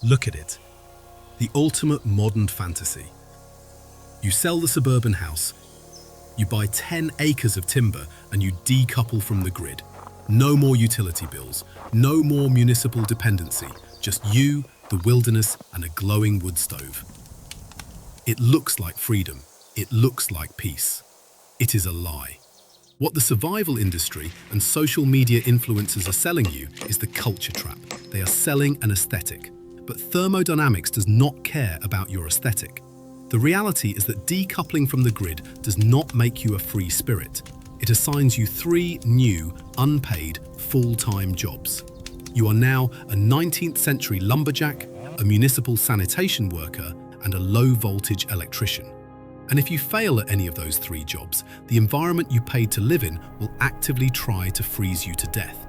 Look at it. The ultimate modern fantasy. You sell the suburban house, you buy 10 acres of timber and you decouple from the grid. No more utility bills, no more municipal dependency, just you, the wilderness and a glowing wood stove. It looks like freedom, it looks like peace. It is a lie. What the survival industry and social media influencers are selling you is the culture trap. They are selling an aesthetic. But thermodynamics does not care about your aesthetic. The reality is that decoupling from the grid does not make you a free spirit. It assigns you 3 new, unpaid, full-time jobs. You are now a 19th century lumberjack, a municipal sanitation worker, and a low-voltage electrician. And if you fail at any of those 3 jobs, the environment you paid to live in will actively try to freeze you to death.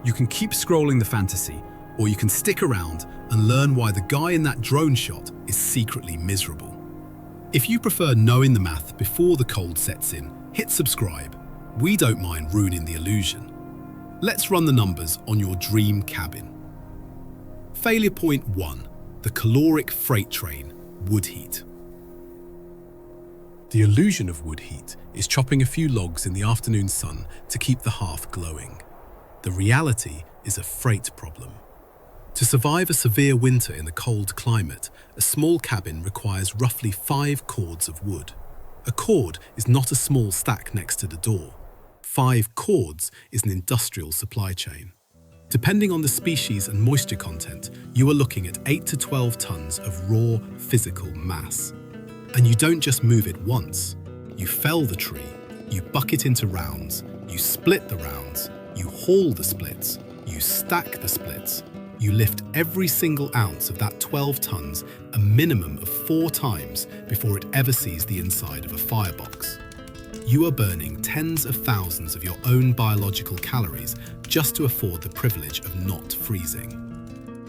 You can keep scrolling the fantasy, or you can stick around and learn why the guy in that drone shot is secretly miserable. If you prefer knowing the math before the cold sets in, hit subscribe. We don't mind ruining the illusion. Let's run the numbers on your dream cabin. Failure point 1, the caloric freight train, wood heat. The illusion of wood heat is chopping a few logs in the afternoon sun to keep the hearth glowing. The reality is a freight problem. To survive a severe winter in the cold climate, a small cabin requires roughly 5 cords of wood. A cord is not a small stack next to the door. 5 cords is an industrial supply chain. Depending on the species and moisture content, you are looking at 8 to 12 tons of raw physical mass. And you don't just move it once. You fell the tree, you buck it into rounds, you split the rounds, you haul the splits, you stack the splits. You lift every single ounce of that 12 tons a minimum of 4 times before it ever sees the inside of a firebox. You are burning tens of thousands of your own biological calories just to afford the privilege of not freezing.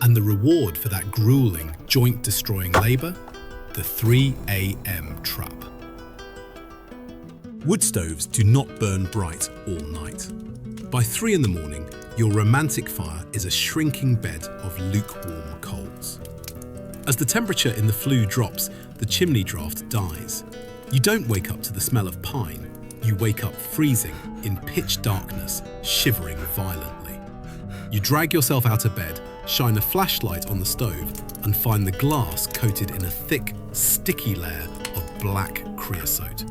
And the reward for that grueling, joint-destroying labor? The 3 a.m. trap. Wood stoves do not burn bright all night. By 3 in the morning, your romantic fire is a shrinking bed of lukewarm coals. As the temperature in the flue drops, the chimney draft dies. You don't wake up to the smell of pine. You wake up freezing, in pitch darkness, shivering violently. You drag yourself out of bed, shine a flashlight on the stove, and find the glass coated in a thick, sticky layer of black creosote.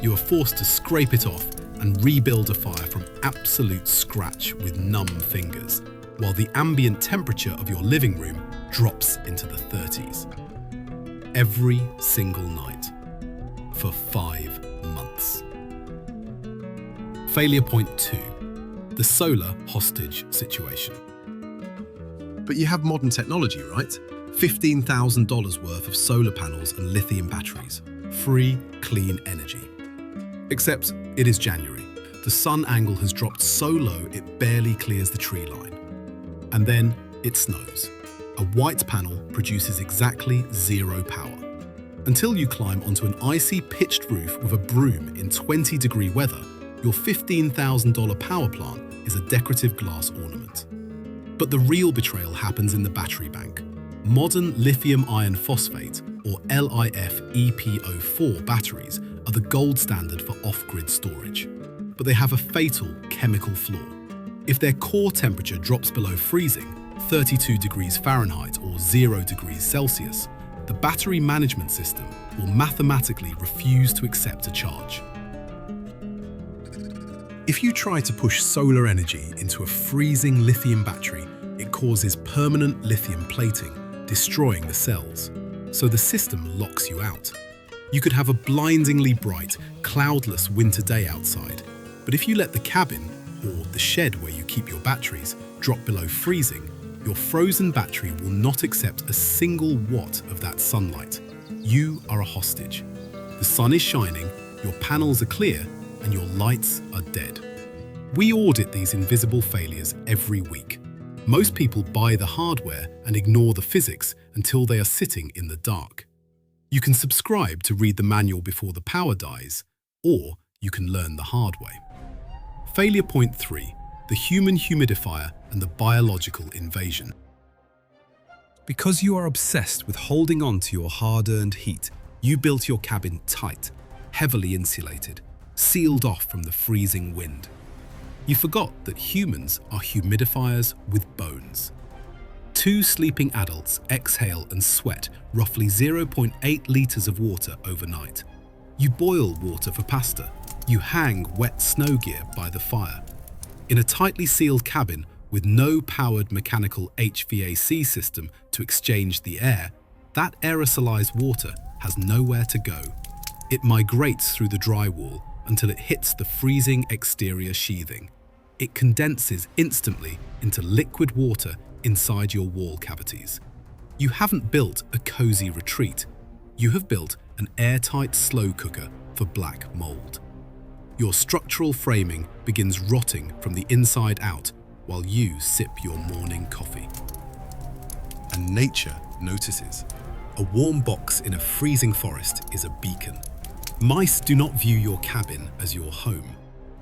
You are forced to scrape it off and rebuild a fire from absolute scratch with numb fingers, while the ambient temperature of your living room drops into the 30s. Every single night, for 5 months. Failure point 2, the solar hostage situation. But you have modern technology, right? $15,000 worth of solar panels and lithium batteries. Free, clean energy. Except it is January. The sun angle has dropped so low it barely clears the tree line. And then it snows. A white panel produces exactly 0 power. Until you climb onto an icy pitched roof with a broom in 20-degree weather, your $15,000 power plant is a decorative glass ornament. But the real betrayal happens in the battery bank. Modern lithium iron phosphate, or LiFePO4 batteries, are the gold standard for off-grid storage. But they have a fatal chemical flaw. If their core temperature drops below freezing, 32 degrees Fahrenheit or 0 degrees Celsius, the battery management system will mathematically refuse to accept a charge. If you try to push solar energy into a freezing lithium battery, it causes permanent lithium plating, destroying the cells. So the system locks you out. You could have a blindingly bright, cloudless winter day outside, but if you let the cabin, or the shed where you keep your batteries, drop below freezing, your frozen battery will not accept a single watt of that sunlight. You are a hostage. The sun is shining, your panels are clear, and your lights are dead. We audit these invisible failures every week. Most people buy the hardware and ignore the physics until they are sitting in the dark. You can subscribe to read the manual before the power dies, or you can learn the hard way. Failure point 3, the human humidifier and the biological invasion. Because you are obsessed with holding on to your hard-earned heat, you built your cabin tight, heavily insulated, sealed off from the freezing wind. You forgot that humans are humidifiers with bones. 2 sleeping adults exhale and sweat roughly 0.8 liters of water overnight. You boil water for pasta. You hang wet snow gear by the fire. In a tightly sealed cabin with no powered mechanical HVAC system to exchange the air, that aerosolized water has nowhere to go. It migrates through the drywall until it hits the freezing exterior sheathing. It condenses instantly into liquid water inside your wall cavities. You haven't built a cozy retreat. You have built an airtight slow cooker for black mold. Your structural framing begins rotting from the inside out while you sip your morning coffee. And nature notices. A warm box in a freezing forest is a beacon. Mice do not view your cabin as your home.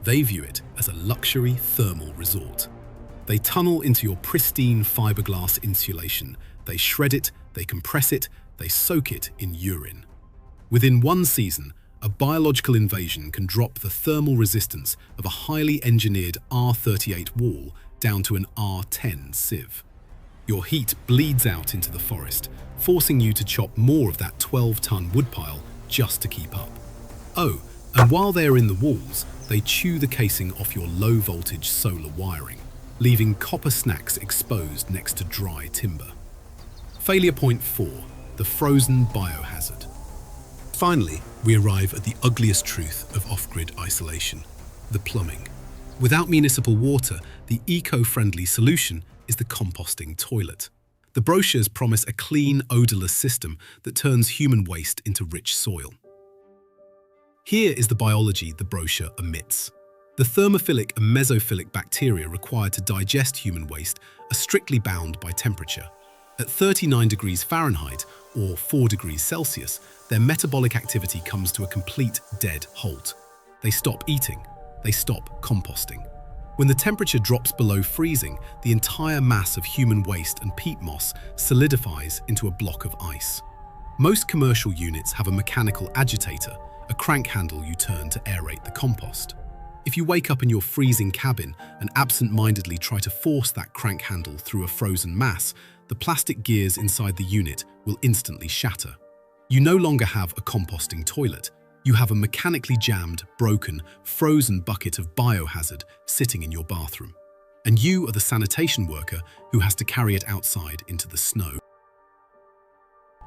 They view it as a luxury thermal resort. They tunnel into your pristine fiberglass insulation. They shred it, they compress it, they soak it in urine. Within one season, a biological invasion can drop the thermal resistance of a highly engineered R38 wall down to an R10 sieve. Your heat bleeds out into the forest, forcing you to chop more of that 12-ton woodpile just to keep up. Oh, and while they are in the walls, they chew the casing off your low-voltage solar wiring, leaving copper snacks exposed next to dry timber. Failure point 4, the frozen biohazard. Finally, we arrive at the ugliest truth of off-grid isolation, the plumbing. Without municipal water, the eco-friendly solution is the composting toilet. The brochures promise a clean, odorless system that turns human waste into rich soil. Here is the biology the brochure omits. The thermophilic and mesophilic bacteria required to digest human waste are strictly bound by temperature. At 39 degrees Fahrenheit, or 4 degrees Celsius, their metabolic activity comes to a complete dead halt. They stop eating. They stop composting. When the temperature drops below freezing, the entire mass of human waste and peat moss solidifies into a block of ice. Most commercial units have a mechanical agitator, a crank handle you turn to aerate the compost. If you wake up in your freezing cabin and absent-mindedly try to force that crank handle through a frozen mass, the plastic gears inside the unit will instantly shatter. You no longer have a composting toilet. You have a mechanically jammed, broken, frozen bucket of biohazard sitting in your bathroom. And you are the sanitation worker who has to carry it outside into the snow.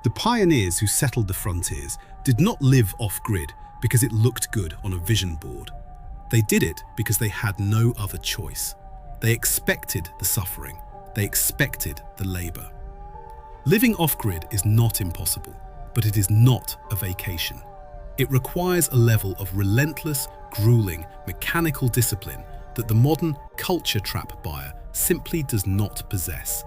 The pioneers who settled the frontiers did not live off-grid because it looked good on a vision board. They did it because they had no other choice. They expected the suffering. They expected the labor. Living off-grid is not impossible, but it is not a vacation. It requires a level of relentless, grueling, mechanical discipline that the modern culture trap buyer simply does not possess.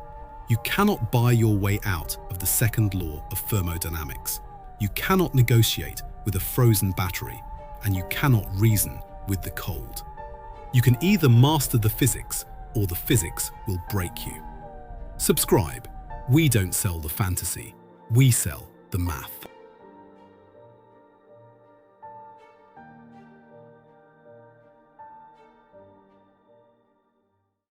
You cannot buy your way out of the second law of thermodynamics. You cannot negotiate with a frozen battery, and you cannot reason with the cold. You can either master the physics, or the physics will break you. Subscribe. We don't sell the fantasy. We sell the math.